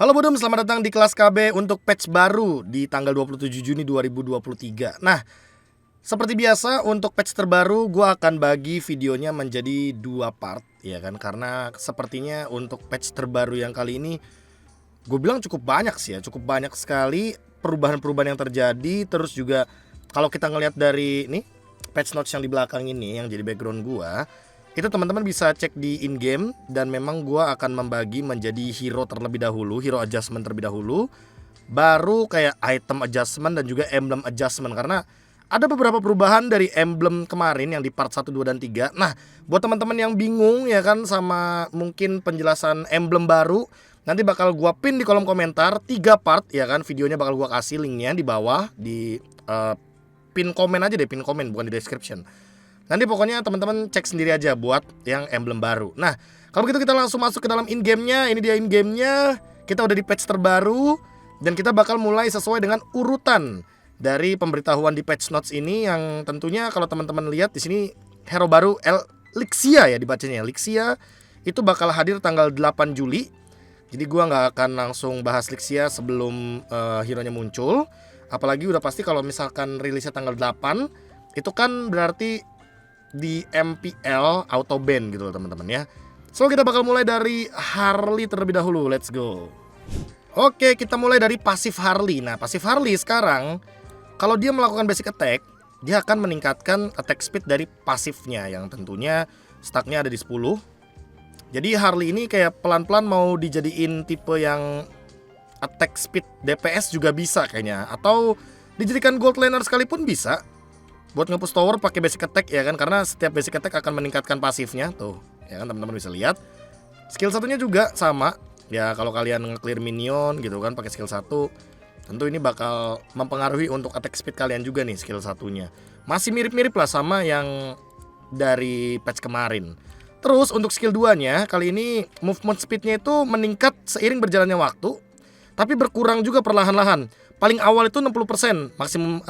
Halo Budum, selamat datang di kelas KB untuk patch baru di tanggal 27 Juni 2023. Nah, seperti biasa untuk patch terbaru gue akan bagi videonya menjadi dua part, ya kan? Karena sepertinya untuk patch terbaru yang kali ini gue bilang cukup banyak sih ya, cukup banyak sekali perubahan-perubahan yang terjadi. Terus juga kalau kita ngelihat dari nih patch notes yang di belakang ini yang jadi background gue, itu teman-teman bisa cek di in-game. Dan memang gua akan membagi menjadi hero terlebih dahulu, hero adjustment terlebih dahulu, baru kayak item adjustment dan juga emblem adjustment. Karena ada beberapa perubahan dari emblem kemarin yang di part 1, 2, dan 3. Nah, buat teman-teman yang bingung ya kan sama mungkin penjelasan emblem baru, nanti bakal gua pin di kolom komentar 3 part ya kan. Videonya bakal gua kasih linknya di bawah di pin komen aja deh, pin komen bukan di description. Nanti pokoknya teman-teman cek sendiri aja buat yang emblem baru. Nah, kalau begitu kita langsung masuk ke dalam in-game-nya. Ini dia in-game-nya. Kita udah di patch terbaru dan kita bakal mulai sesuai dengan urutan dari pemberitahuan di patch notes ini, yang tentunya kalau teman-teman lihat di sini hero baru Lixia ya dibacanya. Lixia itu bakal hadir tanggal 8 Juli. Jadi gua nggak akan langsung bahas Lixia sebelum hero-nya muncul. Apalagi udah pasti kalau misalkan rilisnya tanggal 8, itu kan berarti di MPL auto ban gitu loh teman-teman ya. So kita bakal mulai dari Harley terlebih dahulu. Let's go. Oke, kita mulai dari pasif Harley. Nah, pasif Harley sekarang kalau dia melakukan basic attack, dia akan meningkatkan attack speed dari pasifnya, yang tentunya stacknya ada di 10. Jadi Harley ini kayak pelan-pelan mau dijadiin tipe yang attack speed DPS juga bisa kayaknya, atau dijadikan gold laner sekalipun bisa. Buat nge-push tower pakai basic attack ya kan, karena setiap basic attack akan meningkatkan pasifnya tuh. Ya kan teman-teman bisa lihat. Skill satunya juga sama. Ya kalau kalian nge-clear minion gitu kan pakai skill 1, tentu ini bakal mempengaruhi untuk attack speed kalian juga nih skill satunya. Masih mirip-mirip lah sama yang dari patch kemarin. Terus untuk skill 2-nya kali ini movement speednya itu meningkat seiring berjalannya waktu, tapi berkurang juga perlahan-lahan. Paling awal itu 60% maksimum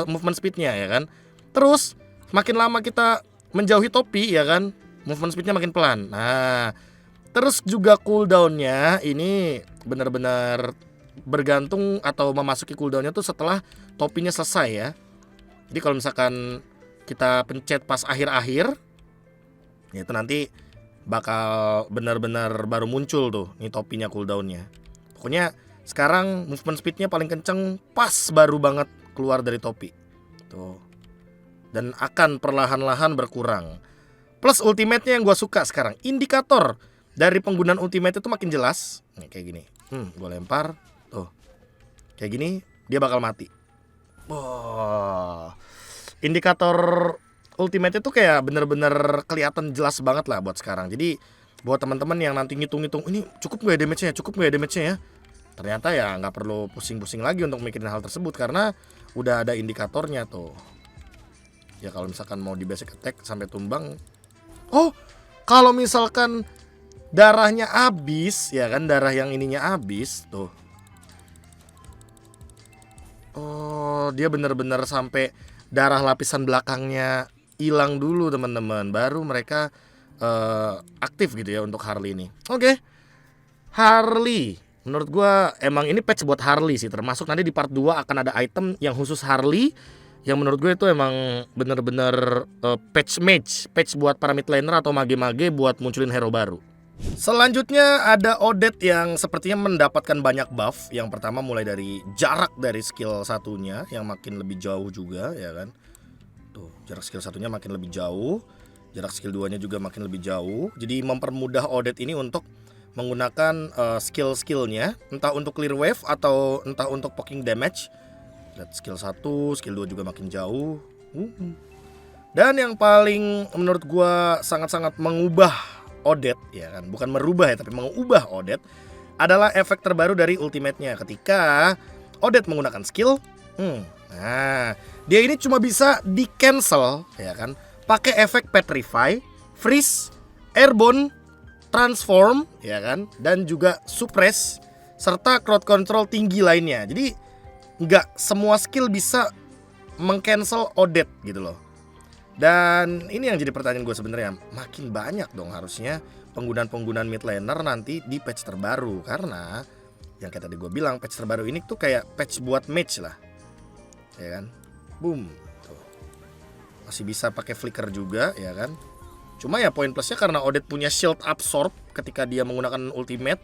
movement speednya ya kan. Terus makin lama kita menjauhi topi ya kan, movement speednya makin pelan. Nah, terus juga cooldownnya ini benar-benar bergantung atau memasuki cooldownnya tuh setelah topinya selesai ya. Jadi kalau misalkan kita pencet pas akhir-akhir, ya itu nanti bakal benar-benar baru muncul tuh nih topinya cooldownnya. Pokoknya sekarang movement speednya paling kenceng pas baru banget keluar dari topi tuh. Dan akan perlahan-lahan berkurang. Plus ultimate-nya yang gue suka sekarang, indikator dari penggunaan ultimate itu makin jelas. Nih kayak gini, gue lempar tuh, kayak gini dia bakal mati. Wah, indikator ultimate itu kayak bener-bener kelihatan jelas banget lah buat sekarang. Jadi buat teman-teman yang nanti ngitung-ngitung, ini cukup gak ya damage-nya, cukup gak ya damage-nya ya, ternyata ya nggak perlu pusing-pusing lagi untuk mikirin hal tersebut, karena udah ada indikatornya tuh. Ya kalau misalkan mau di basic attack sampai tumbang. Oh, kalau misalkan darahnya habis ya kan, darah yang ininya habis tuh. Oh, dia bener-bener sampai darah lapisan belakangnya hilang dulu teman-teman, baru mereka aktif gitu ya untuk Harley ini. Oke. Harley, menurut gua emang ini patch buat Harley sih, termasuk nanti di part 2 akan ada item yang khusus Harley, yang menurut gue itu emang bener-bener patch buat para mid laner atau mage-mage buat munculin hero baru. Selanjutnya ada Odette yang sepertinya mendapatkan banyak buff. Yang pertama mulai dari jarak dari skill satunya yang makin lebih jauh juga ya kan. Tuh, jarak skill satunya makin lebih jauh, jarak skill 2-nya juga makin lebih jauh. Jadi mempermudah Odette ini untuk menggunakan skill-skillnya, entah untuk clear wave atau entah untuk poking damage. Lihat skill 1, skill 2 juga makin jauh. Dan yang paling menurut gua sangat-sangat mengubah Odette ya kan, bukan merubah ya, tapi mengubah Odette adalah efek terbaru dari ultimate-nya. Ketika Odette menggunakan skill, nah, dia ini cuma bisa di cancel ya kan, pakai efek petrify, freeze, airborne, transform ya kan, dan juga suppress serta crowd control tinggi lainnya. Jadi nggak semua skill bisa mengcancel Odette gitu loh. Dan ini yang jadi pertanyaan gue sebenarnya, makin banyak dong harusnya penggunaan mid laner nanti di patch terbaru, karena yang kayak tadi gue bilang, patch terbaru ini tuh kayak patch buat mage lah, ya kan. Boom, tuh. Masih bisa pakai flicker juga, ya kan. Cuma ya poin plusnya karena Odette punya shield absorb ketika dia menggunakan ultimate,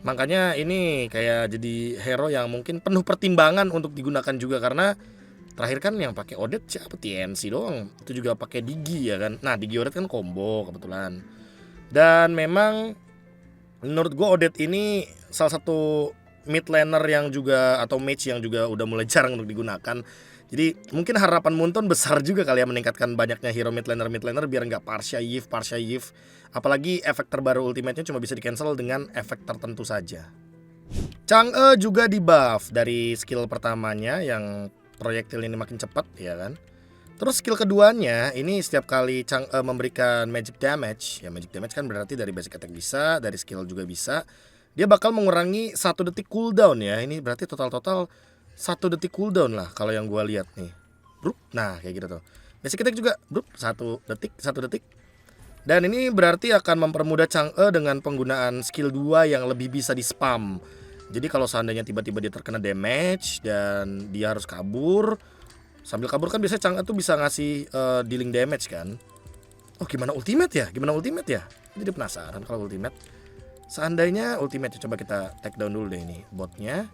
makanya ini kayak jadi hero yang mungkin penuh pertimbangan untuk digunakan juga, karena terakhir kan yang pakai Odette siapa, TNC doang. Itu juga pakai Digi, ya kan. Nah, Digi Odette kan combo kebetulan. Dan memang menurut gue Odette ini salah satu mid laner yang juga, atau mage yang juga udah mulai jarang untuk digunakan. Jadi mungkin harapan Munton besar juga kali ya meningkatkan banyaknya hero mid laner biar nggak Parsia Yif. Apalagi efek terbaru ultimate-nya cuma bisa di cancel dengan efek tertentu saja. Chang'e juga di buff dari skill pertamanya yang proyektil ini makin cepat, ya kan. Terus skill keduanya ini setiap kali Chang'e memberikan magic damage, ya magic damage kan berarti dari basic attack bisa, dari skill juga bisa. Dia bakal mengurangi 1 detik cooldown ya. Ini berarti total 1 detik cooldown lah kalau yang gua lihat nih. Brup. Nah, kayak gitu tuh. Basic attack juga brup 1 detik. Dan ini berarti akan mempermudah Chang'e dengan penggunaan skill 2 yang lebih bisa di spam. Jadi kalau seandainya tiba-tiba dia terkena damage dan dia harus kabur, sambil kabur kan biasanya Chang'e tuh bisa ngasih dealing damage kan. Oh, gimana ultimate ya? Jadi penasaran kalau ultimate. Seandainya ultimate, coba kita take down dulu deh ini botnya.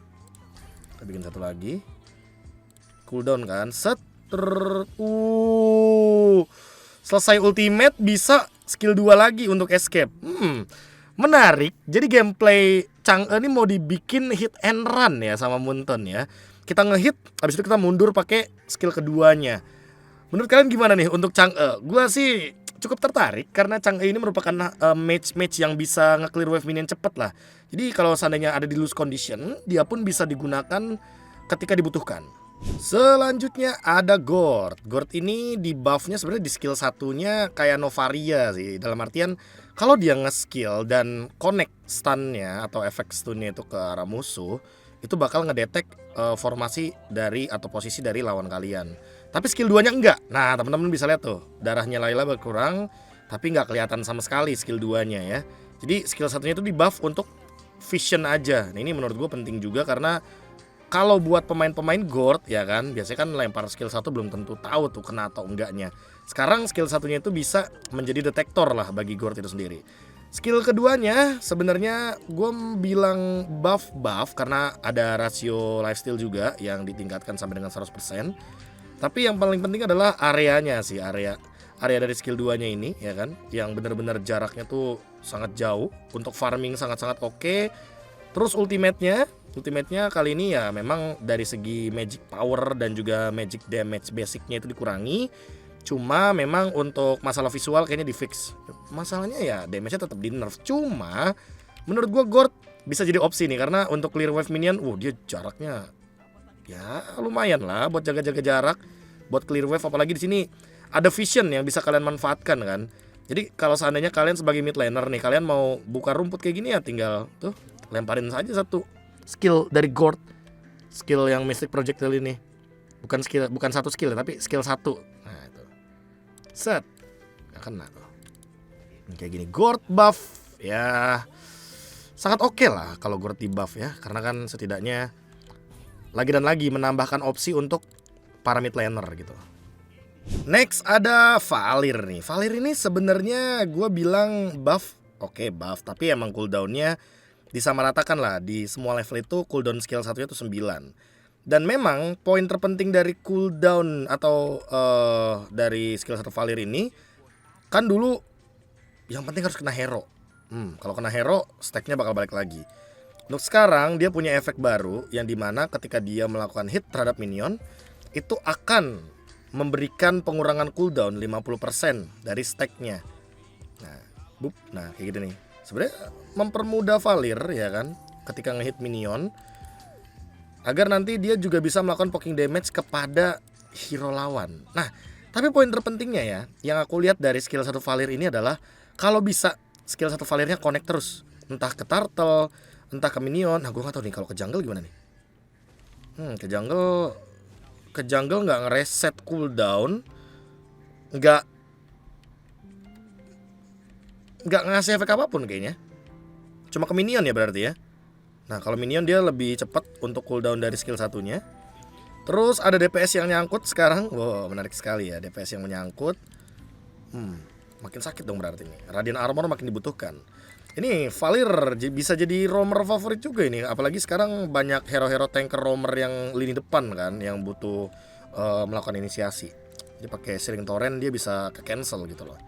Kita bikin satu lagi. Cooldown kan. Selesai ultimate bisa skill 2 lagi untuk escape. Menarik. Jadi gameplay Chang'e ini mau dibikin hit and run ya sama Munton ya. Kita ngehit, habis itu kita mundur pakai skill keduanya. Menurut kalian gimana nih untuk Chang'e? Gua sih cukup tertarik karena Chang'e ini merupakan match yang bisa nge-clear wave minion cepet lah. Jadi kalau seandainya ada di loose condition, dia pun bisa digunakan ketika dibutuhkan. Selanjutnya ada Gord. Gord ini di buffnya sebenarnya di skill satunya kayak Novaria sih. Dalam artian kalau dia nge-skill dan connect stunnya atau efek stunnya itu ke arah musuh, itu bakal ngedetek formasi dari atau posisi dari lawan kalian. Tapi skill 2-nya enggak. Nah, teman-teman bisa lihat tuh, darahnya Layla berkurang, tapi nggak kelihatan sama sekali skill 2-nya ya. Jadi skill satunya itu di buff untuk vision aja. Nah, ini menurut gue penting juga karena kalau buat pemain-pemain Gord ya kan, biasanya kan lempar skill 1 belum tentu tahu tuh kena atau enggaknya. Sekarang skill satunya itu bisa menjadi detektor lah bagi Gord itu sendiri. Skill keduanya sebenarnya gue bilang buff karena ada rasio lifesteal juga yang ditingkatkan sampai dengan 100%. Tapi yang paling penting adalah areanya sih, area dari skill 2-nya ini ya kan, yang benar-benar jaraknya tuh sangat jauh untuk farming, sangat-sangat oke. Terus ultimate-nya kali ini ya memang dari segi magic power dan juga magic damage basicnya itu dikurangi. Cuma memang untuk masalah visual kayaknya di fix. Masalahnya ya damage-nya tetap di nerf. Cuma menurut gua Gord bisa jadi opsi nih karena untuk clear wave minion, dia jaraknya ya lumayan lah buat jaga-jaga jarak, buat clear wave. Apalagi di sini ada vision yang bisa kalian manfaatkan kan. Jadi kalau seandainya kalian sebagai mid laner nih, kalian mau buka rumput kayak gini ya tinggal tuh lemparin saja satu skill dari Gord, skill yang Mystic Projectile ini. Bukan satu skill tapi skill 1. Nah itu set gak kena tuh. Kayak gini Gord buff ya sangat oke lah kalau Gord di buff ya, karena kan setidaknya lagi dan lagi menambahkan opsi untuk para mid laner gitu. Next ada Valir nih. Valir ini sebenarnya gue bilang buff, oke buff, tapi emang cooldownnya disamaratakan lah. Di semua level itu cooldown skill satunya itu 9. Dan memang poin terpenting dari cooldown atau dari skill 1 Valir ini kan dulu yang penting harus kena hero. Kalau kena hero stacknya bakal balik lagi. Untuk sekarang dia punya efek baru yang dimana ketika dia melakukan hit terhadap minion itu akan memberikan pengurangan cooldown 50% dari stacknya. Nah kayak gitu nih. Sebenarnya mempermudah Valir ya kan ketika ngehit minion, agar nanti dia juga bisa melakukan poking damage kepada hero lawan. Nah, tapi poin terpentingnya ya, yang aku lihat dari skill 1 Valir ini adalah kalau bisa skill 1 Valirnya connect terus, entah ke turtle, entah ke minion. Nah, gue gak tahu nih kalau ke jungle gimana nih. Ke jungle nggak ngereset cooldown, nggak ngasih efek apapun kayaknya. Cuma ke minion ya berarti ya. Nah kalau minion dia lebih cepat untuk cooldown dari skill satunya. Terus ada DPS yang nyangkut sekarang. Wow menarik sekali ya DPS yang menyangkut. Makin sakit dong berarti nih. Radiant Armor makin dibutuhkan. Ini Valir bisa jadi roamer favorit juga ini. Apalagi sekarang banyak hero-hero tanker roamer yang lini depan kan, yang butuh melakukan inisiasi. Jadi pakai Searing Torrent dia bisa ke cancel gitu loh.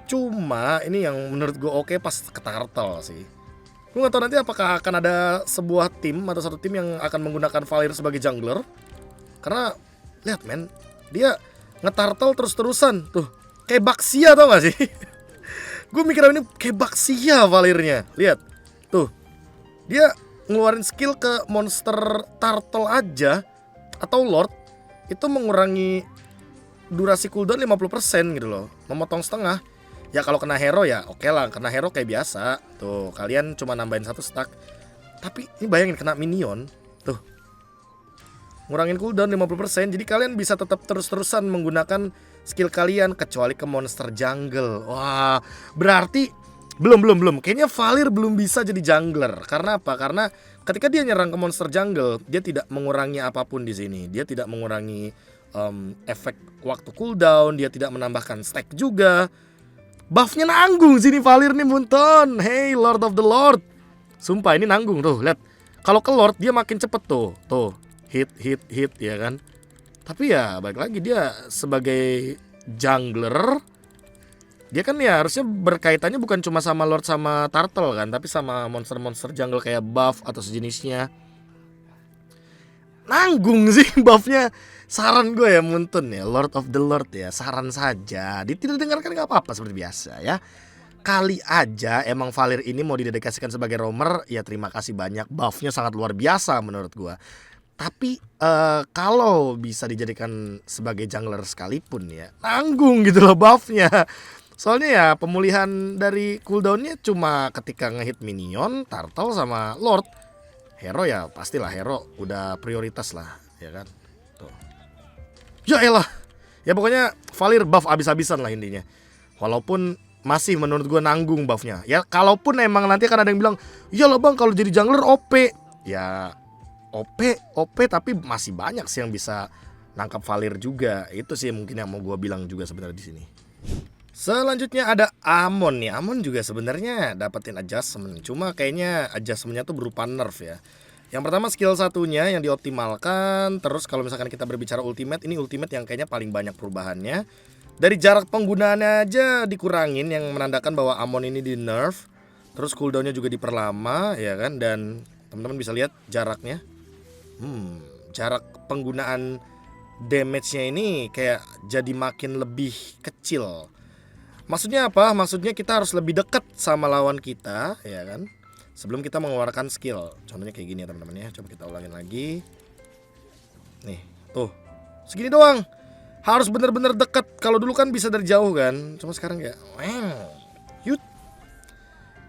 Cuma ini yang menurut gue oke pas ke Turtle sih. Gue gak tahu nanti apakah akan ada sebuah tim atau satu tim yang akan menggunakan Valir sebagai jungler. Karena lihat men, dia nge-turtle terus-terusan tuh. Kayak Baxia tau gak sih? Gue mikir ini kayak Baxia Valirnya. Lihat tuh, dia ngeluarin skill ke monster turtle aja atau lord itu mengurangi durasi cooldown 50% gitu loh, memotong setengah. Ya kalau kena hero ya oke lah, kena hero kayak biasa. Tuh kalian cuma nambahin 1 stack. Tapi ini bayangin kena minion tuh, ngurangin cooldown 50%. Jadi kalian bisa tetap terus-terusan menggunakan skill kalian kecuali ke monster jungle. Wah, berarti belum. Kayaknya Valir belum bisa jadi jungler. Karena apa? Karena ketika dia nyerang ke monster jungle, dia tidak mengurangi apapun di sini. Dia tidak mengurangi efek waktu cooldown, dia tidak menambahkan stack juga. Buffnya nanggung sini Valir nih Munton. Hey Lord of the Lord. Sumpah ini nanggung tuh, lihat. Kalau ke Lord dia makin cepet tuh. Tuh, hit ya kan. Tapi ya balik lagi dia sebagai jungler, dia kan ya harusnya berkaitannya bukan cuma sama Lord sama Turtle kan, tapi sama monster-monster jungle kayak buff atau sejenisnya. Nanggung sih buffnya. Saran gue ya Muntun ya, Lord of the Lord ya, saran saja. Dia tidak dengarkan gak apa-apa seperti biasa ya. Kali aja emang Valir ini mau didedikasikan sebagai roamer, ya terima kasih banyak. Buffnya sangat luar biasa menurut gue. Tapi kalau bisa dijadikan sebagai jungler sekalipun ya, nanggung gitu loh buffnya. Soalnya ya pemulihan dari cooldownnya cuma ketika ngehit minion, turtle sama lord. Hero ya pastilah hero udah prioritas lah ya kan. Tuh. Ya elah. Ya pokoknya Valir buff abis-abisan lah intinya. Walaupun masih menurut gue nanggung buffnya. Ya kalaupun emang nanti akan ada yang bilang, iyalah bang kalau jadi jungler OP. Ya OP tapi masih banyak sih yang bisa nangkap Valir juga. Itu sih mungkin yang mau gue bilang juga sebenarnya di sini. Selanjutnya ada Amon nih. Amon juga sebenarnya dapetin adjustment. Cuma kayaknya adjustmentnya tuh berupa nerf ya. Yang pertama skill satunya yang dioptimalkan. Terus kalau misalkan kita berbicara ultimate, ini ultimate yang kayaknya paling banyak perubahannya. Dari jarak penggunaannya aja dikurangin, yang menandakan bahwa Amon ini di nerf. Terus cooldownnya juga diperlama ya kan. Dan teman-teman bisa lihat jaraknya. Jarak penggunaan damage-nya ini kayak jadi makin lebih kecil. Maksudnya apa? Maksudnya kita harus lebih dekat sama lawan kita, ya kan? Sebelum kita mengeluarkan skill. Contohnya kayak gini ya teman-teman ya. Coba kita ulangin lagi. Nih, tuh. Segini doang. Harus bener-bener dekat. Kalau dulu kan bisa dari jauh kan. Cuma sekarang kayak yut.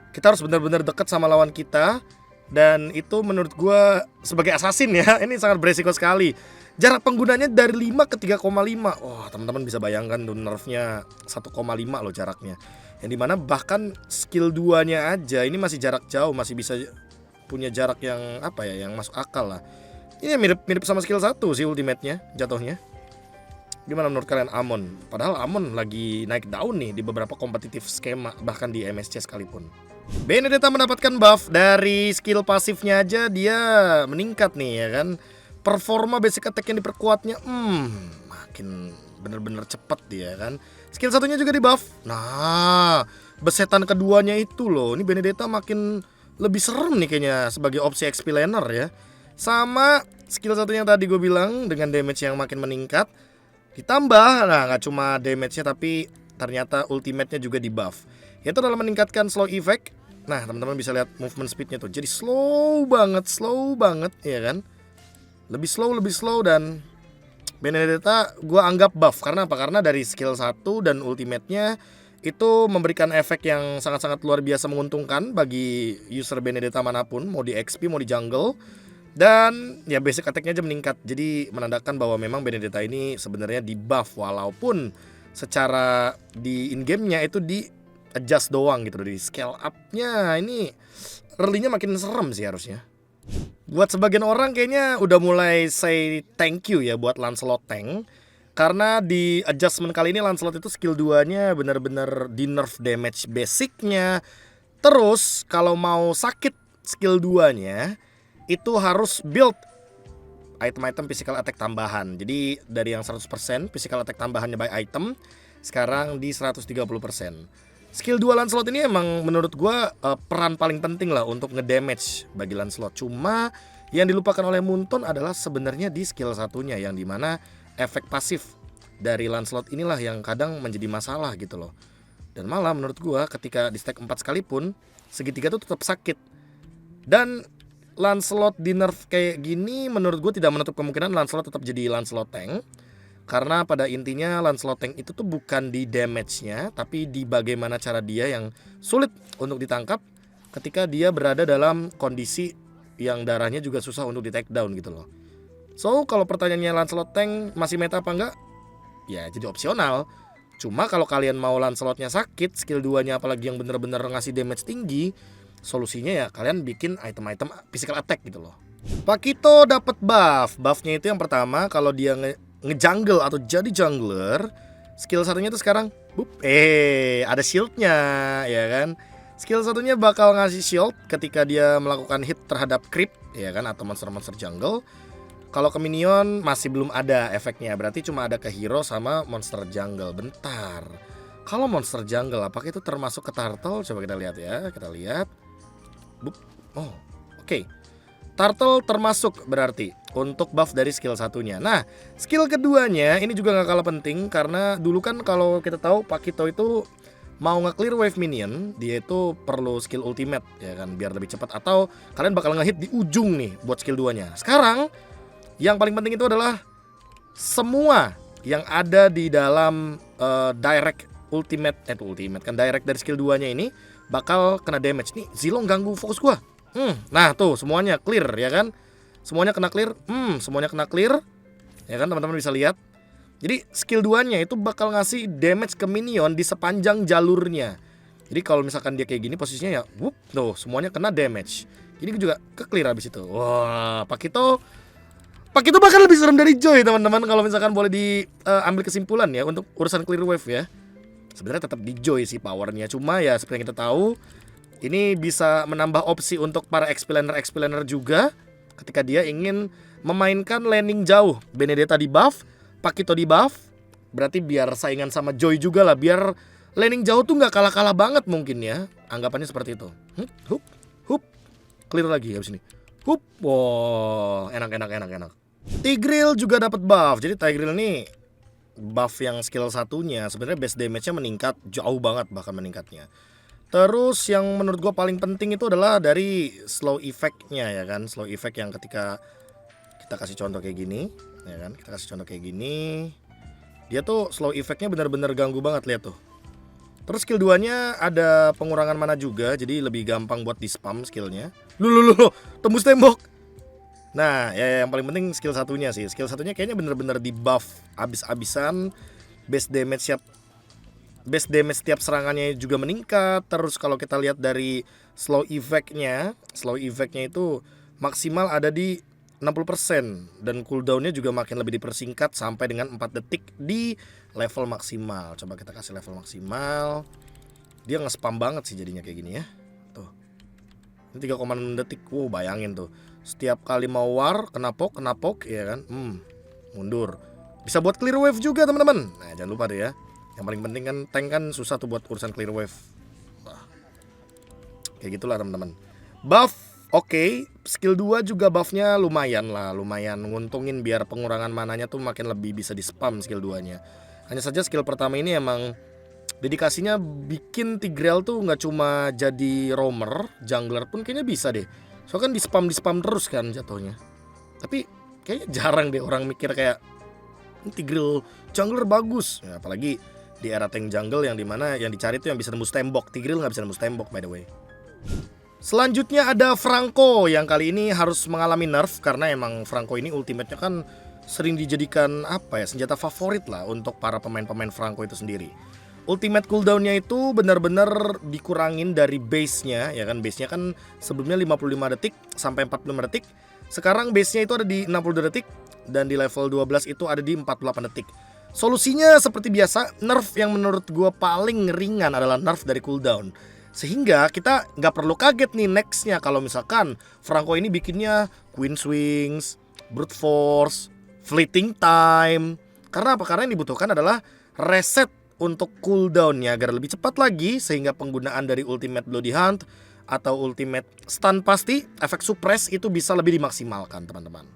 Kita harus bener-bener dekat sama lawan kita. Dan itu menurut gue sebagai assassin ya, ini sangat beresiko sekali. Jarak penggunanya dari 5 ke 3,5. Wah teman-teman bisa bayangkan tuh nerfnya 1,5 loh jaraknya. Yang dimana bahkan skill 2-nya aja ini masih jarak jauh, masih bisa punya jarak yang apa ya, yang masuk akal lah. Ini mirip sama skill 1 sih ultimate-nya jatuhnya. Gimana menurut kalian Amon? Padahal Amon lagi naik daun nih di beberapa kompetitif skema, bahkan di MSC sekalipun. Benedetta mendapatkan buff dari skill pasifnya aja dia meningkat nih ya kan. Performa basic attack yang diperkuatnya makin bener-bener cepet dia kan. Skill satunya juga di buff. Nah, besetan keduanya itu loh. Ini Benedetta makin lebih serem nih kayaknya sebagai opsi XP laner ya. Sama skill satunya yang tadi gue bilang dengan damage yang makin meningkat. Ditambah, nah gak cuma damage-nya tapi ternyata ultimate-nya juga di buff. Itu adalah meningkatkan slow effect. Nah teman-teman bisa lihat movement speed-nya tuh. Jadi slow banget ya kan. Lebih slow dan Benedetta gue anggap buff. Karena apa? Karena dari skill 1 dan ultimate-nya itu memberikan efek yang sangat-sangat luar biasa menguntungkan bagi user Benedetta manapun. Mau di XP, mau di jungle. Dan ya basic attack-nya aja meningkat. Jadi menandakan bahwa memang Benedetta ini sebenarnya di buff. Walaupun secara di in-game-nya itu di adjust doang gitu. Dari scale up-nya ini early-nya makin serem sih harusnya. Buat sebagian orang kayaknya udah mulai say thank you ya buat Lancelot Tank. Karena di adjustment kali ini Lancelot itu skill 2-nya bener-bener di nerf damage basicnya. Terus kalau mau sakit skill 2-nya itu harus build item-item physical attack tambahan. Jadi dari yang 100% physical attack tambahannya by item sekarang di 130%. Skill 2 Lancelot ini emang menurut gua peran paling penting lah untuk ngedamage bagi Lancelot. Cuma yang dilupakan oleh Moonton adalah sebenarnya di skill satunya, yang dimana efek pasif dari Lancelot inilah yang kadang menjadi masalah gitu loh. Dan malah menurut gua ketika di stack 4 sekalipun segitiga tuh tetap sakit. Dan Lancelot di nerf kayak gini menurut gue tidak menutup kemungkinan Lancelot tetap jadi Lancelot Tank. Karena pada intinya Lancelot Tank itu tuh bukan di damage-nya, tapi di bagaimana cara dia yang sulit untuk ditangkap ketika dia berada dalam kondisi yang darahnya juga susah untuk di take down gitu loh. So kalau pertanyaannya Lancelot Tank masih meta apa enggak? Ya jadi opsional. Cuma kalau kalian mau Lancelotnya sakit, skill 2-nya apalagi yang bener-bener ngasih damage tinggi, solusinya ya kalian bikin item-item physical attack gitu loh. Pakito dapat buff. Buffnya itu yang pertama kalau dia ngejungle atau jadi jungler, skill satunya tuh sekarang ada shieldnya ya kan. Skill satunya bakal ngasih shield ketika dia melakukan hit terhadap creep ya kan, atau monster-monster jungle. Kalau ke minion masih belum ada efeknya, berarti cuma ada ke hero sama monster jungle. Bentar, kalau monster jungle apakah itu termasuk ke turtle? Coba kita lihat ya, kita lihat. Oh, oke. Turtle termasuk berarti untuk buff dari skill satunya. Nah, skill keduanya ini juga gak kalah penting. Karena dulu kan kalau kita tahu Pakito itu mau nge-clear wave minion, dia itu perlu skill ultimate ya kan, biar lebih cepat. Atau kalian bakal nge-hit di ujung nih buat skill 2-nya. Sekarang yang paling penting itu adalah semua yang ada di dalam direct ultimate kan, direct dari skill 2-nya ini bakal kena damage. Nih Zilong ganggu fokus gua. Nah tuh semuanya clear ya kan. Semuanya kena clear. Semuanya kena clear. Ya kan teman-teman bisa lihat. Jadi skill 2-nya itu bakal ngasih damage ke minion di sepanjang jalurnya. Jadi kalau misalkan dia kayak gini posisinya ya tuh semuanya kena damage. Ini juga ke clear habis itu. Wah, Pakito bahkan lebih serem dari Joy teman-teman, kalau misalkan boleh diambil kesimpulan ya untuk urusan clear wave ya. Sebenarnya tetap di Joy sih powernya. Cuma ya seperti yang kita tahu, ini bisa menambah opsi untuk para explainer juga ketika dia ingin memainkan laning jauh. Benedetta di buff, Pakito di buff, berarti biar saingan sama Joy juga lah, biar laning jauh tuh nggak kalah-kalah banget mungkin ya. Anggapannya seperti itu. Hup, clear lagi habis ini. Wow, enak. Tigreal juga dapat buff. Jadi Tigreal ini buff yang skill satunya sebenarnya base damage-nya meningkat jauh banget, bahkan meningkatnya. Terus yang menurut gue paling penting itu adalah dari slow effect-nya ya kan. Slow effect yang ketika kita kasih contoh kayak gini ya kan, kita kasih contoh kayak gini, dia tuh slow effect-nya benar-benar ganggu banget, lihat tuh. Terus skill 2-nya ada pengurangan mana juga, jadi lebih gampang buat di spam skillnya. Loh, tembus tembok. Nah ya yang paling penting skill satunya sih. Skill satunya kayaknya benar-benar di buff abis-abisan. Base damage setiap serangannya juga meningkat. Terus kalau kita lihat dari slow effect-nya itu maksimal ada di 60%. Dan cooldown-nya juga makin lebih dipersingkat sampai dengan 4 detik di level maksimal. Coba kita kasih level maksimal. Dia nge-spam banget sih jadinya kayak gini ya. Tuh, ini 3,6 detik. Bayangin tuh, setiap kali mau war kena poke ya kan. Mundur. Bisa buat clear wave juga teman-teman. Nah jangan lupa deh ya, yang paling penting kan tank kan susah tuh buat urusan clear wave. Kayak gitulah teman-teman. Buff oke. Skill 2 juga buffnya lumayan nguntungin biar pengurangan mananya tuh makin lebih bisa di spam skill 2-nya. Hanya saja skill pertama ini emang dedikasinya bikin Tigreal tuh nggak cuma jadi roamer, jungler pun kayaknya bisa deh. Soalnya kan di spam terus kan jatuhnya. Tapi kayaknya jarang deh orang mikir kayak Tigreal jungler bagus ya, apalagi di era tank jungle yang dimana yang dicari tuh yang bisa nembus tembok. Tigreal nggak bisa nembus tembok by the way. Selanjutnya ada Franco yang kali ini harus mengalami nerf karena emang Franco ini ultimate-nya kan sering dijadikan senjata favorit lah untuk para pemain-pemain Franco itu sendiri. Ultimate cooldownnya itu benar-benar dikurangin dari base-nya, ya kan. Base-nya kan sebelumnya 55 detik sampai 45 detik. Sekarang base-nya itu ada di 62 detik dan di level 12 itu ada di 48 detik. Solusinya seperti biasa, nerf yang menurut gue paling ringan adalah nerf dari cooldown. Sehingga kita nggak perlu kaget nih nextnya kalau misalkan Franco ini bikinnya Queen Swings, Brute Force, Fleeting Time. Karena apa? Karena yang dibutuhkan adalah reset untuk cooldownnya agar lebih cepat lagi, sehingga penggunaan dari Ultimate Bloody Hunt atau Ultimate Stun pasti efek suppress itu bisa lebih dimaksimalkan, teman-teman.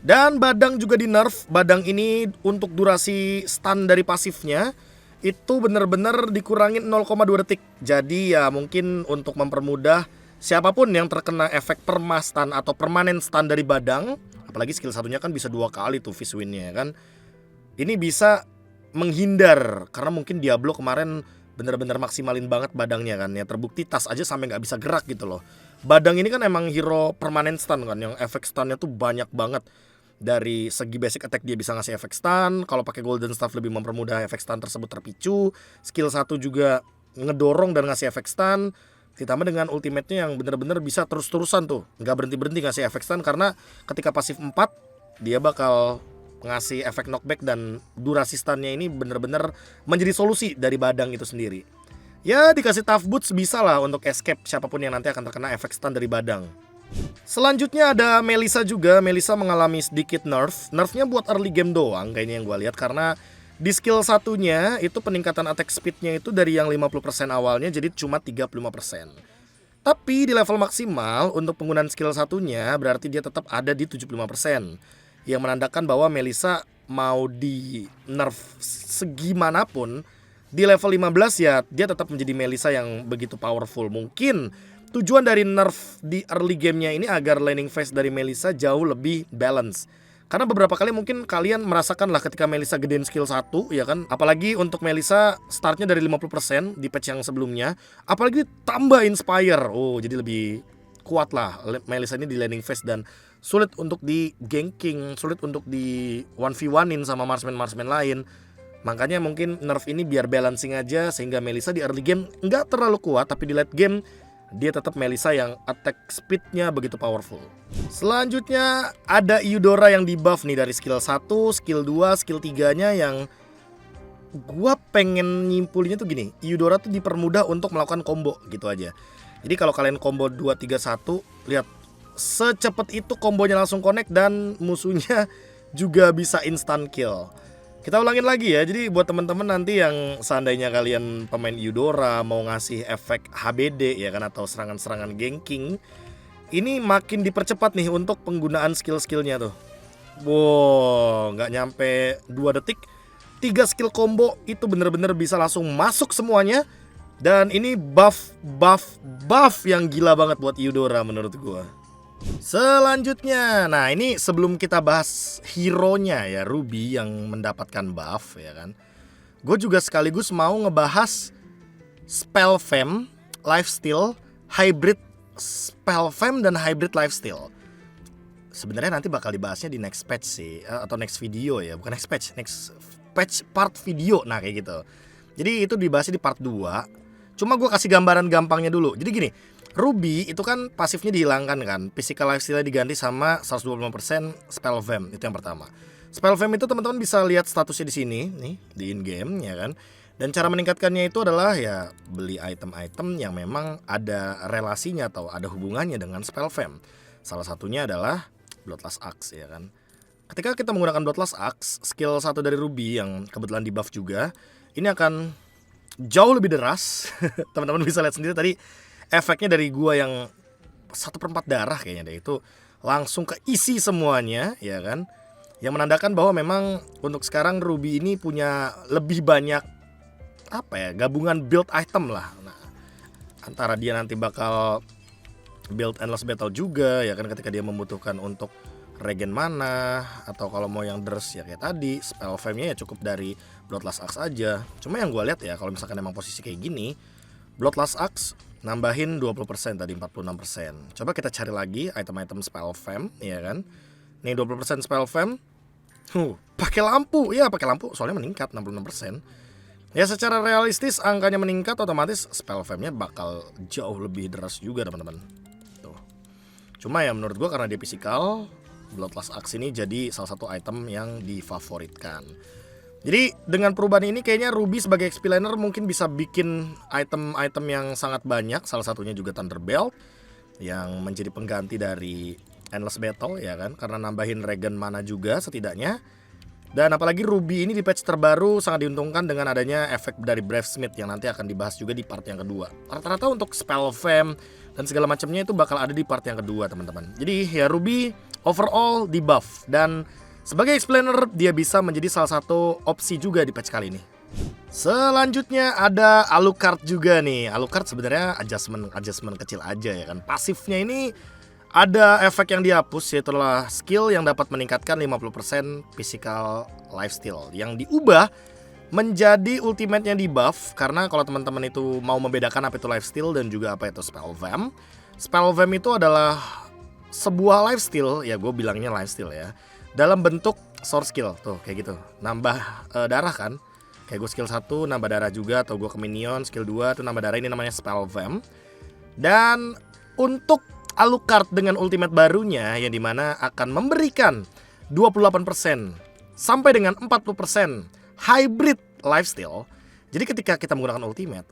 Dan Badang juga di nerf. Badang ini untuk durasi stun dari pasifnya itu benar-benar dikurangin 0,2 detik. Jadi ya mungkin untuk mempermudah siapapun yang terkena efek perma stun atau permanen stun dari Badang, apalagi skill satunya kan bisa 2 kali tuh Fizz Win-nya kan. Ini bisa menghindar, karena mungkin Diablo kemarin bener-bener maksimalin banget Badangnya kan ya, terbukti tas aja sampai nggak bisa gerak gitu loh. Badang ini kan emang hero permanen stun kan, yang efek stunnya tuh banyak banget. Dari segi basic attack dia bisa ngasih efek stun, kalau pakai golden staff lebih mempermudah efek stun tersebut terpicu. Skill 1 juga ngedorong dan ngasih efek stun, ditambah dengan ultimate-nya yang bener-bener bisa terus-terusan tuh, nggak berhenti-berhenti ngasih efek stun, karena ketika pasif 4 dia bakal ngasih efek knockback dan durasi stunnya ini bener-bener menjadi solusi dari Badang itu sendiri. Ya dikasih tough boots bisa lah untuk escape siapapun yang nanti akan terkena efek stun dari Badang. Selanjutnya ada Melissa juga. Melissa mengalami sedikit nerf. Nerfnya buat early game doang kayaknya yang gue lihat, karena di skill satunya itu peningkatan attack speednya itu dari yang 50% awalnya jadi cuma 35%. Tapi di level maksimal untuk penggunaan skill satunya berarti dia tetap ada di 75%. Yang menandakan bahwa Melissa mau di nerf segimanapun, di level 15 ya dia tetap menjadi Melissa yang begitu powerful. Mungkin tujuan dari nerf di early gamenya ini agar laning phase dari Melissa jauh lebih balance. Karena beberapa kali mungkin kalian merasakan lah ketika Melissa gedein skill 1 ya kan. Apalagi untuk Melissa startnya dari 50% di patch yang sebelumnya, apalagi tambah Inspire. Oh jadi lebih kuat lah Melissa ini di laning phase, dan sulit untuk di ganking, sulit untuk di 1v1-in sama marksman lain. Makanya mungkin nerf ini biar balancing aja, sehingga Melissa di early game nggak terlalu kuat, tapi di late game dia tetap Melissa yang attack speednya begitu powerful. Selanjutnya ada Eudora yang di buff nih dari skill 1, skill 2, skill 3-nya yang gua pengen nyimpulinnya tuh gini. Eudora tuh dipermudah untuk melakukan combo gitu aja. Jadi kalau kalian combo 2, 3, 1, lihat secepat itu kombonya langsung connect dan musuhnya juga bisa instant kill. Kita ulangin lagi ya. Jadi buat teman-teman nanti yang seandainya kalian pemain Eudora mau ngasih efek HBD ya kan, atau serangan-serangan ganking, ini makin dipercepat nih untuk penggunaan skill-skillnya tuh. Wow, nggak nyampe 2 detik 3 skill combo itu bener-bener bisa langsung masuk semuanya. Dan ini buff yang gila banget buat Eudora menurut gua. Selanjutnya, nah ini sebelum kita bahas hero-nya ya, Ruby yang mendapatkan buff ya kan, gue juga sekaligus mau ngebahas Spell Fam, Lifesteal, Hybrid Spell Fam dan Hybrid Lifesteal. Sebenarnya nanti bakal dibahasnya di next patch sih, atau next video ya, bukan next patch part video, nah kayak gitu. Jadi itu dibahasnya di part 2. Cuma gue kasih gambaran gampangnya dulu. Jadi gini, Ruby itu kan pasifnya dihilangkan kan, physical lifesteal diganti sama 125% spell fam, itu yang pertama. Spell fam itu teman-teman bisa lihat statusnya di sini nih, di in game ya kan. Dan cara meningkatkannya itu adalah ya beli item-item yang memang ada relasinya atau ada hubungannya dengan spell fam. Salah satunya adalah Bloodlust Axe ya kan. Ketika kita menggunakan Bloodlust Axe, skill 1 dari Ruby yang kebetulan di buff juga, ini akan jauh lebih deras. Teman-teman bisa lihat sendiri tadi efeknya dari gua yang 1/4 darah kayaknya deh, itu langsung keisi semuanya ya kan. Yang menandakan bahwa memang untuk sekarang Ruby ini punya lebih banyak apa ya, gabungan build item lah. Nah, antara dia nanti bakal build Endless Battle juga ya kan, ketika dia membutuhkan untuk regen mana, atau kalau mau yang Durs ya kayak tadi, spell fam-nya ya cukup dari Bloodlust Axe aja. Cuma yang gue lihat ya, kalau misalkan emang posisi kayak gini, Bloodlust Axe nambahin 20% tadi 46%. Coba kita cari lagi item-item spell fam ya kan. Nih 20% spell fam. Pakai lampu. Ya pakai lampu soalnya meningkat 66%. Ya secara realistis angkanya meningkat, otomatis spell fame-nya bakal jauh lebih deras juga teman-teman. Tuh. Cuma ya menurut gua karena dia physical, Bloodlust Axe ini jadi salah satu item yang difavoritkan. Jadi dengan perubahan ini kayaknya Ruby sebagai XP laner mungkin bisa bikin item-item yang sangat banyak. Salah satunya juga Thunderbelt yang menjadi pengganti dari Endless Battle ya kan, karena nambahin regen mana juga setidaknya. Dan apalagi Ruby ini di patch terbaru sangat diuntungkan dengan adanya efek dari Bravesmith yang nanti akan dibahas juga di part yang kedua. Rata-rata untuk spell fame dan segala macamnya itu bakal ada di part yang kedua teman-teman. Jadi ya Ruby overall di buff, dan sebagai explainer dia bisa menjadi salah satu opsi juga di patch kali ini. Selanjutnya ada Alucard juga nih. Alucard sebenarnya adjustment kecil aja ya kan. Pasifnya ini ada efek yang dihapus, yaitu skill yang dapat meningkatkan 50% physical lifesteal yang diubah menjadi ultimate-nya di buff. Karena kalau teman-teman itu mau membedakan apa itu lifesteal dan juga apa itu spell vamp. Spell vamp itu adalah sebuah lifesteal, ya gue bilangnya lifesteal ya, dalam bentuk source skill tuh kayak gitu. Nambah darah kan. Kayak gue skill 1 nambah darah juga, atau gue ke minion skill 2 tuh nambah darah, ini namanya spell vamp. Dan untuk Alucard dengan ultimate barunya yang dimana akan memberikan 28% sampai dengan 40% hybrid lifesteal. Jadi ketika kita menggunakan ultimate,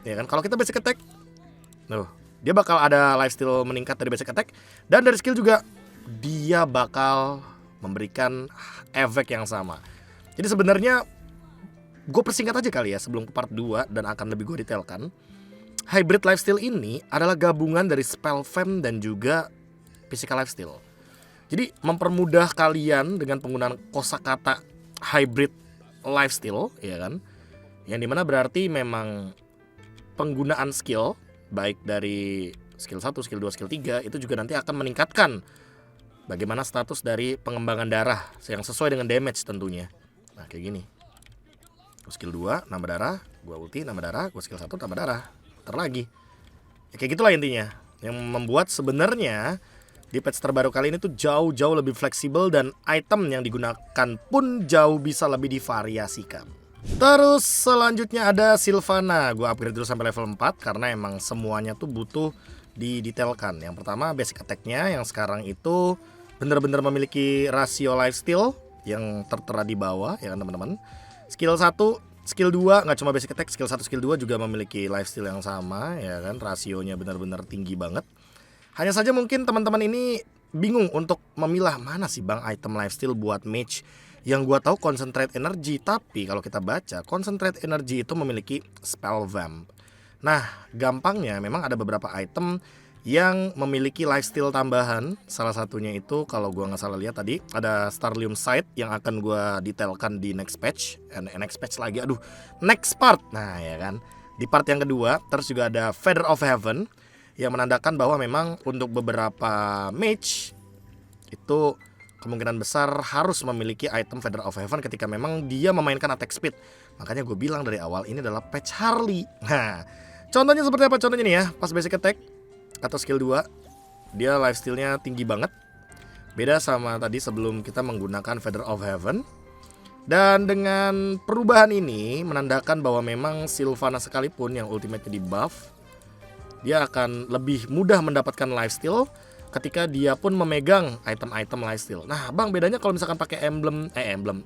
ya kan, kalau kita basic attack, dia bakal ada lifesteal meningkat dari basic attack, dan dari skill juga dia bakal memberikan efek yang sama. Jadi sebenarnya gue persingkat aja kali ya sebelum ke part 2 dan akan lebih gue detailkan. Hybrid lifesteal ini adalah gabungan dari spell fam dan juga physical lifesteal. Jadi mempermudah kalian dengan penggunaan kosakata hybrid lifesteal, ya kan? Yang dimana berarti memang penggunaan skill baik dari skill 1, skill 2, skill 3 itu juga nanti akan meningkatkan bagaimana status dari pengembangan darah yang sesuai dengan damage tentunya. Nah kayak gini, skill 2 nambah darah, gua ulti nambah darah, gua skill 1 tambah darah lagi ya, kayak gitulah intinya, yang membuat sebenarnya di patch terbaru kali ini tuh jauh lebih fleksibel dan item yang digunakan pun jauh bisa lebih divariasikan. Terus selanjutnya ada Sylvana. Gue upgrade dulu sampai level 4 karena emang semuanya tuh butuh didetailkan. Yang pertama basic attack-nya yang sekarang itu bener-bener memiliki rasio lifesteal yang tertera di bawah ya kan teman-teman. Skill 1, skill 2 nggak cuma basic attack, skill 1, skill 2 juga memiliki lifesteal yang sama ya kan, rasionya benar-benar tinggi banget. Hanya saja mungkin teman-teman ini bingung untuk memilah mana sih bang item lifesteal buat mage. Yang gua tahu concentrate energy, tapi kalau kita baca concentrate energy itu memiliki spell vamp. Nah, gampangnya memang ada beberapa item yang memiliki lifesteal tambahan. Salah satunya itu kalau gua nggak salah lihat tadi ada Starlium Sight yang akan gua detailkan di next patch, next part. Nah ya kan, di part yang kedua. Terus juga ada Feather of Heaven yang menandakan bahwa memang untuk beberapa mage itu kemungkinan besar harus memiliki item Feather of Heaven ketika memang dia memainkan attack speed. Makanya gue bilang dari awal ini adalah patch Harley. Nah, contohnya seperti apa? Contohnya nih ya, pas basic attack atau skill 2 dia lifestealnya tinggi banget. Beda sama tadi sebelum kita menggunakan Feather of Heaven. Dan dengan perubahan ini menandakan bahwa memang Sylvana sekalipun yang ultimate-nya di buff, dia akan lebih mudah mendapatkan lifesteal ketika dia pun memegang item-item lifesteal. Nah bang, bedanya kalau misalkan pakai emblem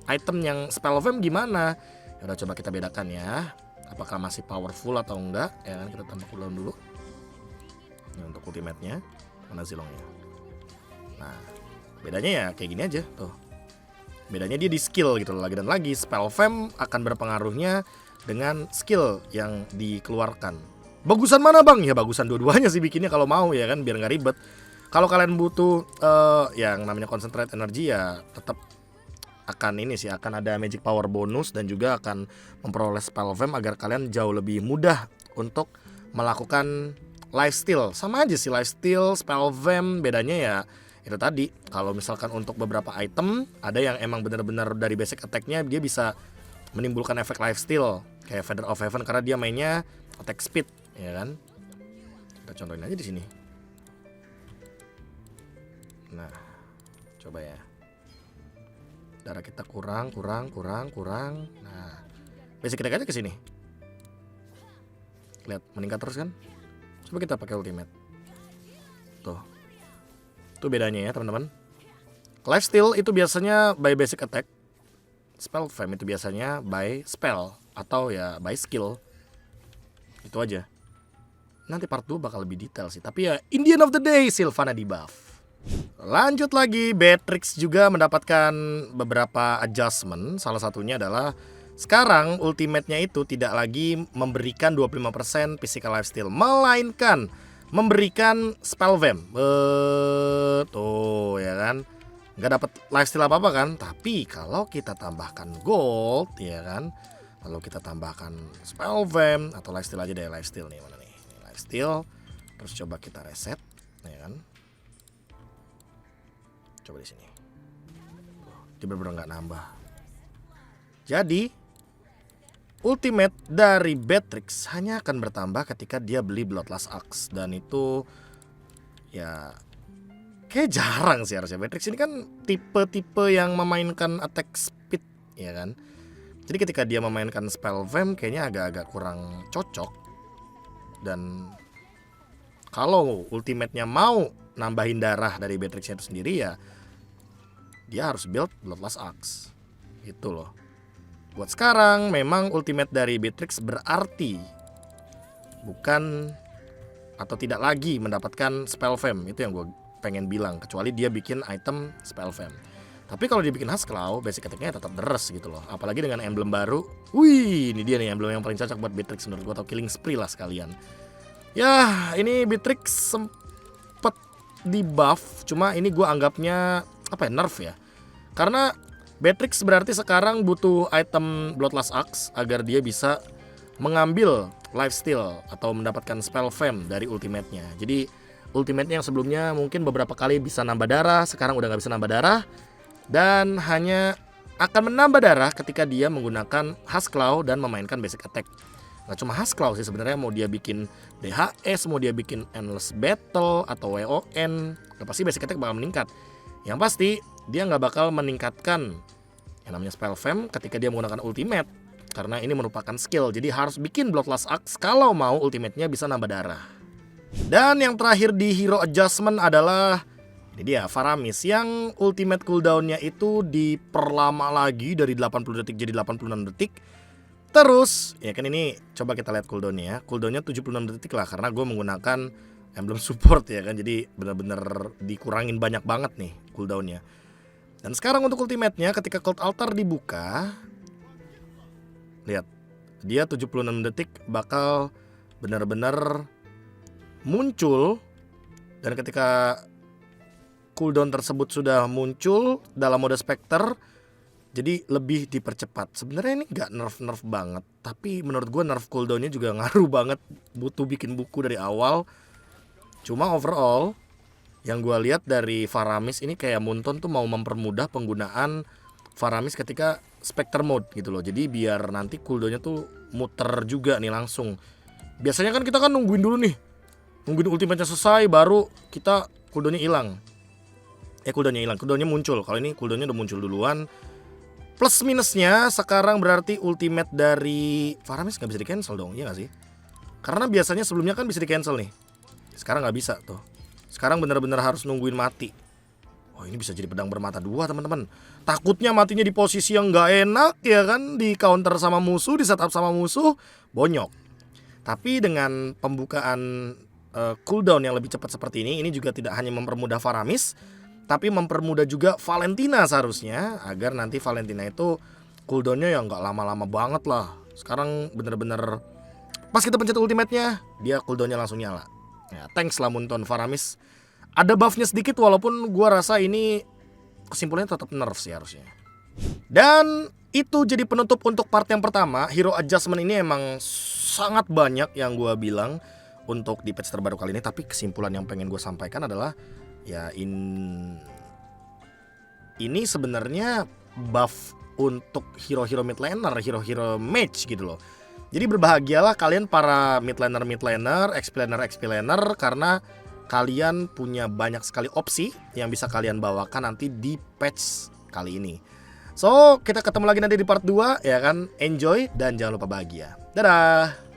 item yang spell vamp gimana? Ya udah, coba kita bedakan ya, apakah masih powerful atau enggak ya kan. Kita tambah cooldown dulu. Ini untuk ultimate-nya, mana zilongnya. Nah bedanya ya kayak gini aja tuh. Bedanya dia di skill gitu lagi dan lagi. Spell vamp akan berpengaruhnya dengan skill yang dikeluarkan. Bagusan mana bang? Ya bagusan dua-duanya sih bikinnya kalau mau ya kan, biar nggak ribet. Kalau kalian butuh yang namanya concentrate energy ya tetap akan ini sih, akan ada magic power bonus dan juga akan memperoleh spell vamp agar kalian jauh lebih mudah untuk melakukan lifesteal. Sama aja sih lifesteal, spell vamp, bedanya ya itu tadi. Kalau misalkan untuk beberapa item ada yang emang benar-benar dari basic attack-nya dia bisa menimbulkan efek lifesteal kayak Feather of Heaven karena dia mainnya attack speed ya kan. Kita contohin aja di sini. Nah, coba ya. Darah kita kurang. Nah, basic attack aja ke sini. Lihat, meningkat terus kan? Coba kita pakai ultimate. Tuh. Itu bedanya ya, teman-teman. Lifesteal itu biasanya by basic attack. Spell fame itu biasanya by spell atau ya by skill. Itu aja. Nanti part 2 bakal lebih detail sih. Tapi ya, in the end of the day, Sylvana di buff. Lanjut lagi, Beatrix juga mendapatkan beberapa adjustment. Salah satunya adalah sekarang ultimate-nya itu tidak lagi memberikan 25% physical lifesteal, melainkan memberikan spell vamp. Tuh ya kan, nggak dapat lifesteal apa-apa kan. Tapi kalau kita tambahkan gold ya kan, lalu kita tambahkan spell vamp atau lifesteal aja deh, lifesteal nih, mana nih? Lifesteal. Terus coba kita reset ya kan. Coba di sini. Dia bener-bener nggak nambah. Jadi ultimate dari Beatrix hanya akan bertambah ketika dia beli Bloodlust Axe, dan itu ya kayak jarang sih harusnya. Beatrix ini kan tipe-tipe yang memainkan attack speed ya kan. Jadi ketika dia memainkan spell vamp kayaknya agak-agak kurang cocok. Dan kalau ultimate-nya mau nambahin darah dari Beatrix itu sendiri ya dia harus build Bloodlust Axe. Gitu loh. Buat sekarang memang ultimate dari Beatrix berarti bukan atau tidak lagi mendapatkan spell vamp. Itu yang gue pengen bilang, kecuali dia bikin item spell vamp. Tapi kalau dia bikin Husklaw, basic attack-nya tetap deres gitu loh. Apalagi dengan emblem baru. Wih, ini dia nih emblem yang paling cocok buat Beatrix menurut gue, atau Killing Spree lah sekalian. Ya, ini Beatrix sempet di buff, cuma ini gue anggapnya apa ya, nerf ya. Karena Beatrix berarti sekarang butuh item Bloodlust Axe agar dia bisa mengambil lifesteal atau mendapatkan spell vamp dari ultimate-nya. Jadi ultimate-nya yang sebelumnya mungkin beberapa kali bisa nambah darah, sekarang udah gak bisa nambah darah, dan hanya akan menambah darah ketika dia menggunakan Husklaw dan memainkan basic attack. Gak cuma Husklaw sih sebenarnya, mau dia bikin DHS, mau dia bikin Endless Battle atau WON, ya pasti basic attack bakal meningkat. Yang pasti dia nggak bakal meningkatkan yang namanya spell vamp ketika dia menggunakan ultimate, karena ini merupakan skill. Jadi harus bikin Bloodlust Axe kalau mau ultimate-nya bisa nambah darah. Dan yang terakhir di hero adjustment adalah ini dia, Faramis, yang ultimate cooldown-nya itu diperlama lagi dari 80 detik jadi 86 detik. Terus, ya kan ini coba kita lihat cooldown-nya ya. Cooldown-nya 76 detik lah, karena gue menggunakan emblem support ya kan. Jadi benar-benar dikurangin banyak banget nih cooldown-nya. Dan sekarang untuk ultimate-nya ketika Cult Altar dibuka, lihat, dia 76 detik bakal benar-benar muncul. Dan ketika cooldown tersebut sudah muncul dalam mode Spectre, jadi lebih dipercepat. Sebenarnya ini gak nerf-nerf banget, tapi menurut gue nerf cooldownnya juga ngaruh banget. Butuh bikin buku dari awal. Cuma overall yang gue lihat dari Faramis ini kayak Munton tuh mau mempermudah penggunaan Faramis ketika Spectre mode gitu loh. Jadi biar nanti cooldownnya tuh muter juga nih langsung. Biasanya kan kita kan nungguin dulu nih, nungguin ultimate-nya selesai baru kita cooldownnya hilang. Cooldownnya muncul. Kalau ini cooldownnya udah muncul duluan. Plus minusnya sekarang berarti ultimate dari Faramis gak bisa di cancel dong, iya gak sih? Karena biasanya sebelumnya kan bisa di cancel nih, sekarang gak bisa tuh. Sekarang benar-benar harus nungguin mati. Oh, ini bisa jadi pedang bermata dua teman-teman. Takutnya matinya di posisi yang gak enak ya kan, di counter sama musuh, di setup sama musuh, bonyok. Tapi dengan pembukaan cooldown yang lebih cepat seperti ini juga tidak hanya mempermudah Faramis, tapi mempermudah juga Valentina seharusnya, agar nanti Valentina itu cooldownnya yang gak lama-lama banget lah. Sekarang bener-bener pas kita pencet ultimate-nya, dia cooldownnya langsung nyala. Ya, thanks lah Munton. Faramis ada buffnya sedikit, walaupun gua rasa ini kesimpulannya tetap nerf sih harusnya. Dan itu jadi penutup untuk part yang pertama. Hero adjustment ini emang sangat banyak yang gua bilang untuk di patch terbaru kali ini. Tapi kesimpulan yang pengen gue sampaikan adalah ya ini sebenarnya buff untuk hero-hero mid laner, hero-hero mage gitu loh. Jadi berbahagialah kalian para mid laner, XP laner, karena kalian punya banyak sekali opsi yang bisa kalian bawakan nanti di patch kali ini. So, kita ketemu lagi nanti di part 2 ya kan. Enjoy dan jangan lupa bahagia. Dadah.